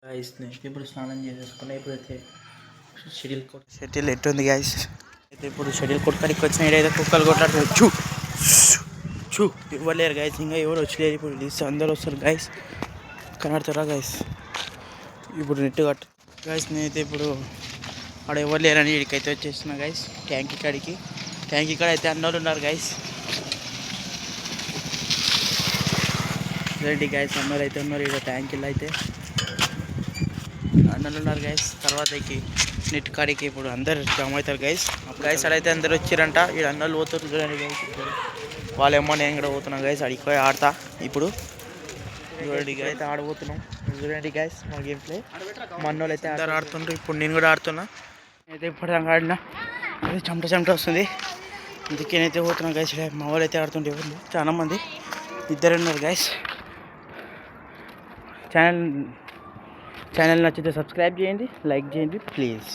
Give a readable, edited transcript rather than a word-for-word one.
Guys ఇప్పుడు స్నానం చేసేసుకున్నా. ఇప్పుడైతే షటిల్ ఎట్టుంది గాయస్. అయితే ఇప్పుడు షటిల్ కొట్టుకాడికి వచ్చిన ఏదైతే కుక్కలు కొట్లాడుతుంది. చూ ఇవ్వలేరు గాయస్, ఇంకా ఎవరు వచ్చలేరు. ఇప్పుడు తీస్తే అందరు వస్తారు గాయస్. కనబడతారా గాయస్? ఇప్పుడు నెట్ కట్టు గాయస్. నేనైతే ఇప్పుడు ఆడ ఎవరు లేరని ఇక్కడికైతే వచ్చేస్తున్నా గాయస్. ట్యాంక్ కాడ అయితే అన్నోళ్ళు ఉన్నారు గాయస్. రెడీ గాయస్, అన్నోళ్ళు అయితే ఉన్నారు ఇక్కడ ట్యాంకీలో అయితే అన్నలు ఉన్నారు గైస్. తర్వాత నెట్ కాడికి ఇప్పుడు అందరు జామ్ అవుతారు గైస్. అక్కడైతే అందరు వచ్చిరంట. ఇక్కడ అన్నలు పోతున్నారు చూడండి గైస్. వాళ్ళేమో నేను కూడా పోతున్నాం గైస్. అడిగి పోయి ఆడతా ఇప్పుడు. చూడండి అయితే ఆడబోతున్నాం. చూడండి గైస్ మా గేమ్ ప్లే. మా అన్నోళ్ళు అయితే అందరు ఆడుతుండ్రు. ఇప్పుడు నేను కూడా ఆడుతున్నా. అయితే ఇప్పటిదాకా ఆడినా అది చెమట వస్తుంది. అందుకే నేనైతే పోతున్నాను గైస్. మా వాళ్ళు అయితే ఆడుతుంటే ఎవరు చాలా మంది, ఇద్దరు ఉన్నారు గైస్. ఛానల్ నచ్చితే సబ్స్క్రైబ్ చేయండి, లైక్ చేయండి ప్లీజ్.